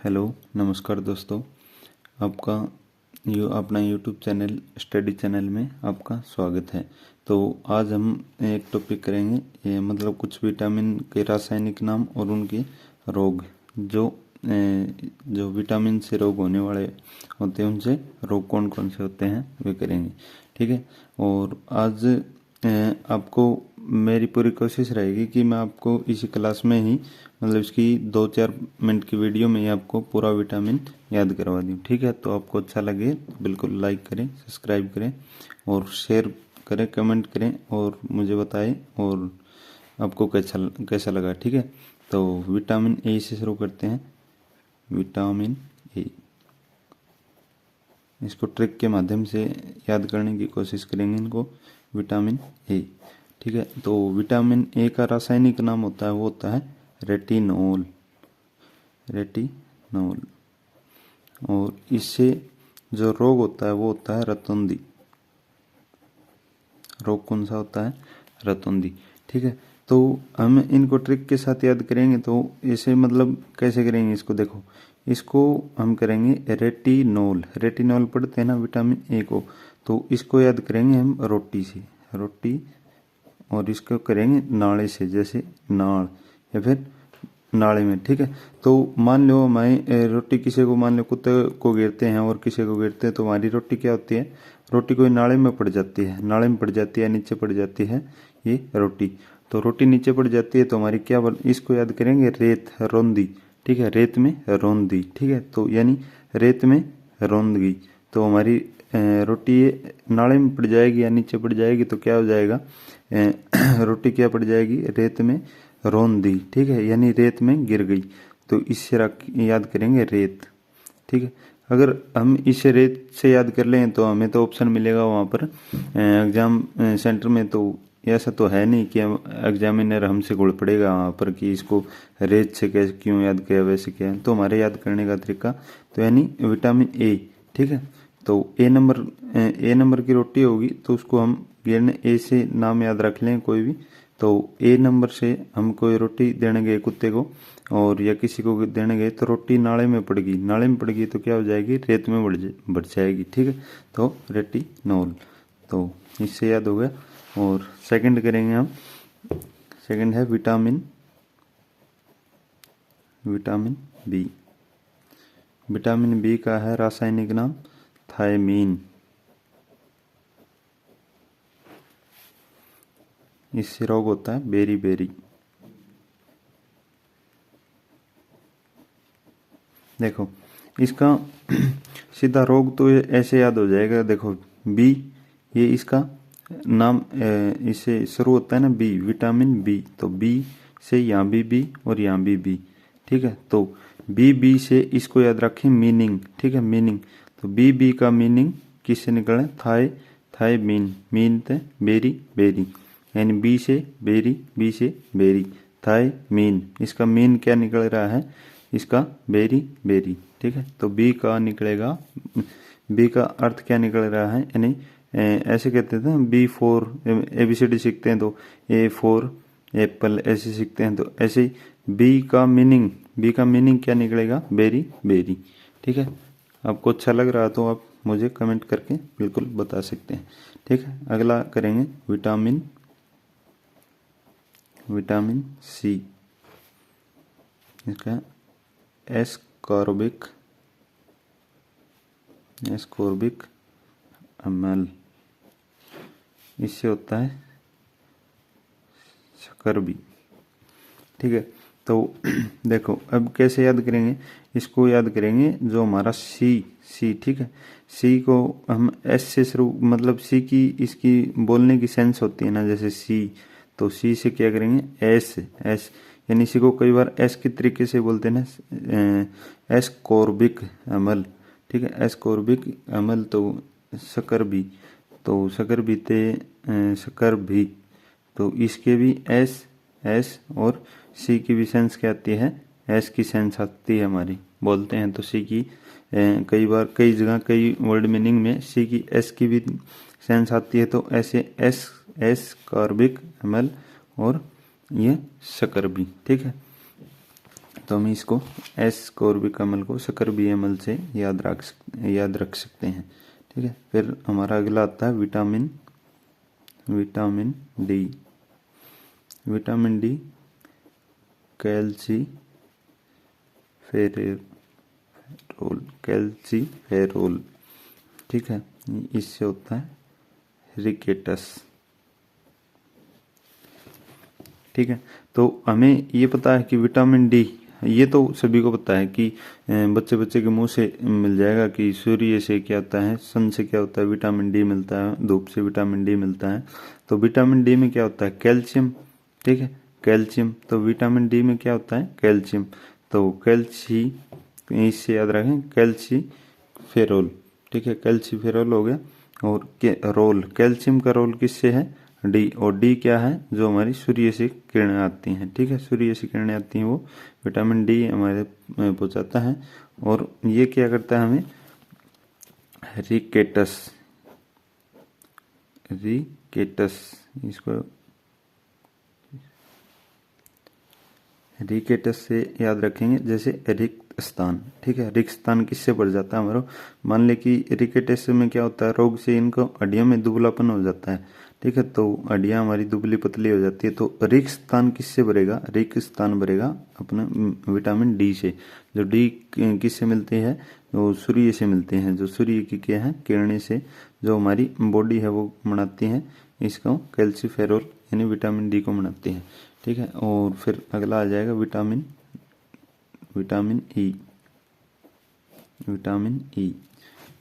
Hello नमस्कार दोस्तों, आपका अपना यूट्यूब चैनल स्टडी चैनल में आपका स्वागत है। तो आज हम एक टॉपिक करेंगे, ये मतलब कुछ विटामिन के रासायनिक नाम और उनके रोग, जो विटामिन से रोग होने वाले होते हैं उनसे रोग कौन कौन से होते हैं वे करेंगे। ठीक है। और आज आपको मेरी पूरी कोशिश रहेगी कि मैं आपको इसी क्लास में ही मतलब इसकी 2-4 मिनट की वीडियो में ही आपको पूरा विटामिन याद करवा दूँ। ठीक है। तो आपको अच्छा लगे तो बिल्कुल लाइक करें, सब्सक्राइब करें और शेयर करें, कमेंट करें और मुझे बताएं और आपको कैसा लगा। ठीक है। तो विटामिन ए से शुरू करते हैं। विटामिन ए, इसको ट्रिक के माध्यम से याद करने की कोशिश करेंगे इनको। विटामिन ए, ठीक है। तो विटामिन ए का रासायनिक नाम होता है, वो होता है रेटिनोल। रेटिनोल। और इससे जो रोग होता है वो होता है रतौंधी। रोग कौन सा होता है? रतौंधी। ठीक है। तो हम इनको ट्रिक के साथ याद करेंगे। तो इसे मतलब कैसे करेंगे इसको, देखो इसको हम करेंगे रेटिनोल। रेटिनोल पढ़ते हैं ना विटामिन ए को, तो इसको याद करेंगे हम रोटी से, रोटी। और इसको करेंगे नाले से, जैसे नाड़ या फिर नाले में। ठीक है। तो मान लो हमारी रोटी, किसी को मान लो कुत्ते को गिरते हैं और किसी को गिरते हैं, तो हमारी रोटी क्या होती है? रोटी कोई नाले में पड़ जाती है, नाले में पड़ जाती है, नीचे पड़ जाती है ये रोटी। तो रोटी नीचे पड़ जाती है तो हमारी क्या इसको याद करेंगे रेत, रौंदी। ठीक है। रेत में रौंदी। ठीक है। तो यानी रेत में रौंदगी। तो हमारी रोटी नाले में पड़ जाएगी या नीचे पड़ जाएगी तो क्या हो जाएगा? रोटी क्या पड़ जाएगी? रेत में रौंदी। ठीक है। यानी रेत में गिर गई। तो इससे याद करेंगे रेत। ठीक है। अगर हम इसे रेत से याद कर लें तो हमें तो ऑप्शन मिलेगा वहाँ पर एग्जाम सेंटर में। तो ऐसा तो है नहीं कि एग्जामिनर हमसे घुल पड़ेगा वहाँ पर कि इसको रेत से कैसे क्यों याद किया, वैसे क्या है। तो हमारे याद करने का तरीका तो यानी विटामिन ए। ठीक है। तो ए नंबर की रोटी होगी तो उसको हम गिरने ए से नाम याद रख लें कोई भी। तो ए नंबर से हम कोई रोटी देने गए कुत्ते को और या किसी को देने गए तो रोटी नाले में पड़ गई। नाले में पड़ गई तो क्या हो जाएगी? रेत में बढ़ जाएगी। ठीक है। तो रेटिनोल, तो इससे याद हो गया। और सेकंड करेंगे हम। सेकंड है विटामिन बी। विटामिन बी का है रासायनिक नाम थायमीन। इससे रोग होता है बेरी। देखो इसका सीधा रोग तो ऐसे याद हो जाएगा। देखो बी, ये इसका नाम इससे शुरू होता है ना, बी, विटामिन बी। तो बी से यहाँ बी और यहाँ बी। ठीक है। तो बी से इसको याद रखें मीनिंग। ठीक है। मीनिंग, तो बी का मीनिंग किससे निकले? थायमीन। मीन थे बेरी। यानी बी से बेरी, थायमीन। इसका मीन क्या निकल रहा है? इसका बेरी। ठीक है। तो बी का निकलेगा, बी का अर्थ क्या निकल रहा है? यानी ऐसे कहते थे बी फॉर ABCD सीखते हैं तो ए फॉर एप्पल, ऐसे सीखते हैं। तो ऐसे बी का मीनिंग क्या निकलेगा? बेरी। ठीक है। आपको अच्छा लग रहा तो आप मुझे कमेंट करके बिल्कुल बता सकते हैं। ठीक है। अगला करेंगे विटामिन सी। इसका एस्कॉर्बिक अम्ल। इससे होता है शकरबी। ठीक है। तो देखो अब कैसे याद करेंगे इसको? याद करेंगे जो हमारा सी। ठीक है। सी को हम एस से शुरू, मतलब सी की इसकी बोलने की सेंस होती है ना, जैसे सी। तो सी से क्या करेंगे? एस। यानी इसी को कई बार एस के तरीके से बोलते हैं ना, एस्कॉर्बिक अम्ल। ठीक है। एस्कॉर्बिक अम्ल। तो शकरबी, तो शकरबी। तो इसके भी एस और सी की भी सेंस क्या आती है? एस की सेंस आती है हमारी, बोलते हैं तो सी की कई बार कई जगह कई वर्ड मीनिंग में सी की एस की भी सेंस आती है। तो ऐसे एस कार्बिक अम्ल और ये शकरबी। ठीक है। तो हम इसको एस कोर्बिकामल को शक्कर-BMl से याद रख सकते हैं। ठीक है, फिर हमारा अगला आता है vitamin D. Vitamin D calciferol, ठीक है, इससे होता है रिकेटस। ठीक है, तो हमें ये पता है कि विटामिन डी, ये तो सभी को पता है कि बच्चे के मुंह से मिल जाएगा कि सूर्य से क्या होता है, सन से क्या होता है, विटामिन डी मिलता है, धूप से विटामिन डी मिलता है। तो विटामिन डी में क्या होता है, कैल्शियम। ठीक है, कैल्शियम, तो विटामिन डी में क्या होता है, कैल्शियम। तो कैल्शी, इससे याद रखें कैल्सीफेरोल। ठीक है, कैल्सीफेरोल हो गया। और रोल, कैल्शियम का रोल किससे है, डी। और डी क्या है, जो हमारी सूर्य से किरणें आती हैं। ठीक है, सूर्य से किरणें आती हैं वो विटामिन डी हमारे पहुंचाता है। और ये क्या करता है, हमें रिकेटस, इसको रिकेटस से याद रखेंगे, जैसे रिक्त स्थान। ठीक है, रिक्त स्थान किससे बढ़ जाता है हमारा, मान ले कि रिकेटस में क्या होता है, रोग से इनको हड्डियों में दुबलापन हो जाता है। ठीक है, तो हड्डियां हमारी दुबली पतली हो जाती है। तो रिक्त स्थान किससे भरेगा, रिक्त स्थान भरेगा अपना विटामिन डी से। जो डी किससे मिलती है, वो सूर्य से मिलते हैं। जो सूर्य की क्या है, किरणें से जो हमारी बॉडी है वो बनाती है, इसको कैल्सीफेरोल यानी विटामिन डी को बनाती है। ठीक है, और फिर अगला आ जाएगा विटामिन ई।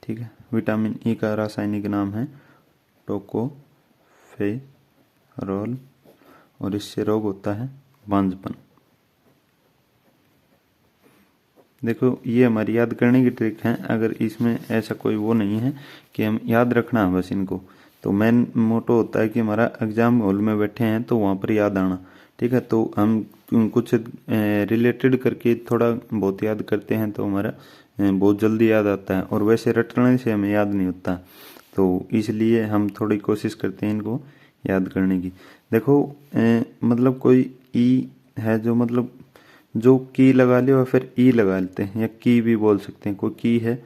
ठीक है, विटामिन ई का रासायनिक नाम है टोकोफेरोल, और इससे रोग होता है बांझपन। देखो, ये हमारी याद करने की ट्रिक है। अगर इसमें ऐसा कोई वो नहीं है कि हम याद रखना है बस इनको, तो मेन मोटो होता है कि हमारा एग्जाम हॉल में बैठे हैं तो वहाँ पर याद आना। ठीक है, तो हम कुछ रिलेटेड करके थोड़ा बहुत याद करते हैं तो हमारा बहुत जल्दी याद आता है, और वैसे रटने से हमें याद नहीं होता। तो इसलिए हम थोड़ी कोशिश करते हैं इनको याद करने की। देखो, मतलब कोई ई है जो मतलब जो की लगा ले और फिर ई लगा लेते हैं, या की भी बोल सकते हैं। कोई की है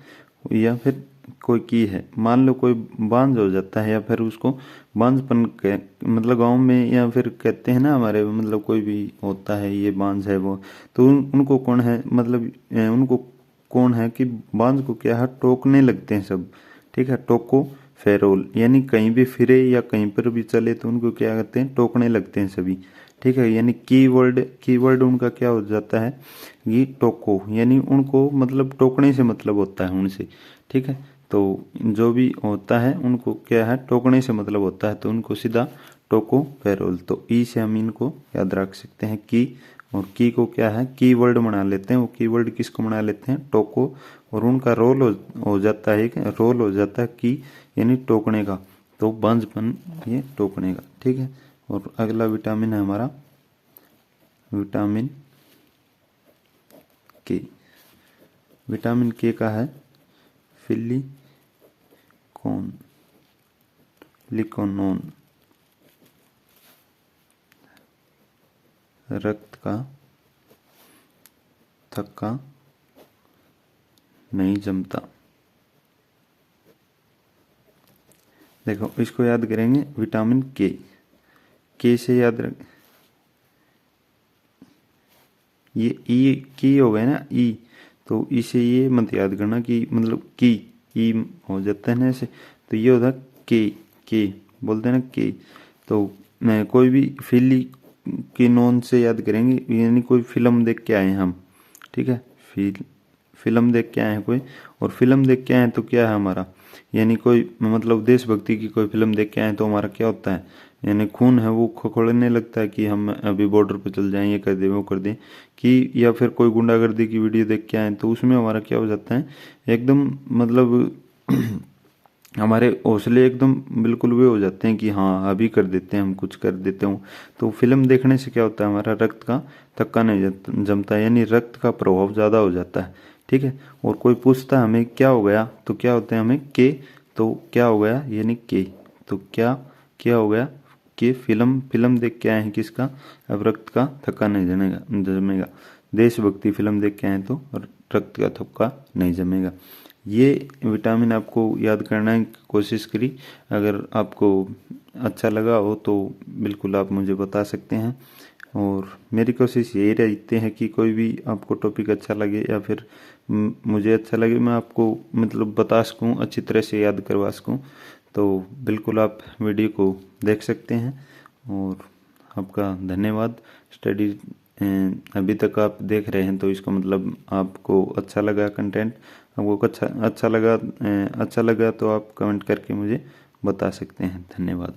या फिर कोई की है, मान लो कोई बांझ हो जाता है या फिर उसको बांझपन के मतलब गांव में या फिर कहते हैं ना हमारे, मतलब कोई भी होता है ये बांझ है वो, तो उनको कौन है, मतलब उनको कौन है कि बांझ को क्या है, टोकने लगते हैं सब। ठीक है, टोको फेरोल, यानी कहीं भी फिरे या कहीं पर भी चले तो उनको क्या कहते हैं, टोकने लगते हैं सभी। ठीक है, यानी कीवर्ड उनका क्या हो जाता है, ये टोको, यानी उनको मतलब टोकने से मतलब होता है उनसे। ठीक है, तो जो भी होता है उनको क्या है, टोकने से मतलब होता है, तो उनको सीधा टोको फेरोल। तो ई से हम इनको याद रख सकते हैं की, और की को क्या है, कीवर्ड बना लेते हैं। वो कीवर्ड किसको बना लेते हैं, टोको, और उनका रोल हो जाता है, रोल हो जाता है की यानी टोकने का। तो बांझपन ये टोकने का। ठीक है, और अगला विटामिन है हमारा विटामिन के। विटामिन के का है लिकोनोन, रक्त का थक्का नहीं जमता। देखो, इसको याद करेंगे, विटामिन के से याद रख, ये ई की हो गए ना, ई, तो इसे ये मत याद करना कि मतलब की ई हो जाता है ना ऐसे, तो ये होता है के बोलते हैं ना के। तो कोई भी फिलिकोनोन से याद करेंगे, यानी कोई फिल्म देख के आए हम। ठीक है, फिल्म देख के आए हैं कोई, और फिल्म देख के आए तो क्या है हमारा, यानी कोई मतलब देशभक्ति की कोई फिल्म देख के आए तो हमारा क्या होता है, यानी खून है वो खौलने लगता है कि हम अभी बॉर्डर पर चल जाएं, ये कर दे वो कर दे कि, या फिर कोई गुंडागर्दी की वीडियो देख के आए तो उसमें हमारा क्या हो जाता है, एकदम मतलब हमारे हौसले एकदम बिल्कुल वे हो जाते हैं कि हाँ अभी कर देते हैं, हम कुछ कर देते हूँ। तो फिल्म देखने से क्या होता है, हमारा रक्त का थक्का नहीं जमता, यानी रक्त का प्रभाव ज़्यादा हो जाता है। ठीक है, और कोई पूछता है हमें क्या हो गया, तो क्या होता है हमें के, तो क्या हो गया यानी के, तो क्या हो गया कि फिल्म देख के आए हैं किसका, अब रक्त का थक्का नहीं जमेगा। देशभक्ति फिल्म देख के आए तो रक्त का थक्का नहीं जमेगा। ये विटामिन आपको याद करने की कोशिश करी। अगर आपको अच्छा लगा हो तो बिल्कुल आप मुझे बता सकते हैं, और मेरी कोशिश यही रहती है कि कोई भी आपको टॉपिक अच्छा लगे या फिर मुझे अच्छा लगे, मैं आपको मतलब बता सकूं, अच्छी तरह से याद करवा सकूं। तो बिल्कुल आप वीडियो को देख सकते हैं, और आपका धन्यवाद। स्टडी अभी तक आप देख रहे हैं तो इसका मतलब आपको अच्छा लगा कंटेंट। आपको अच्छा लगा तो आप कमेंट करके मुझे बता सकते हैं। धन्यवाद।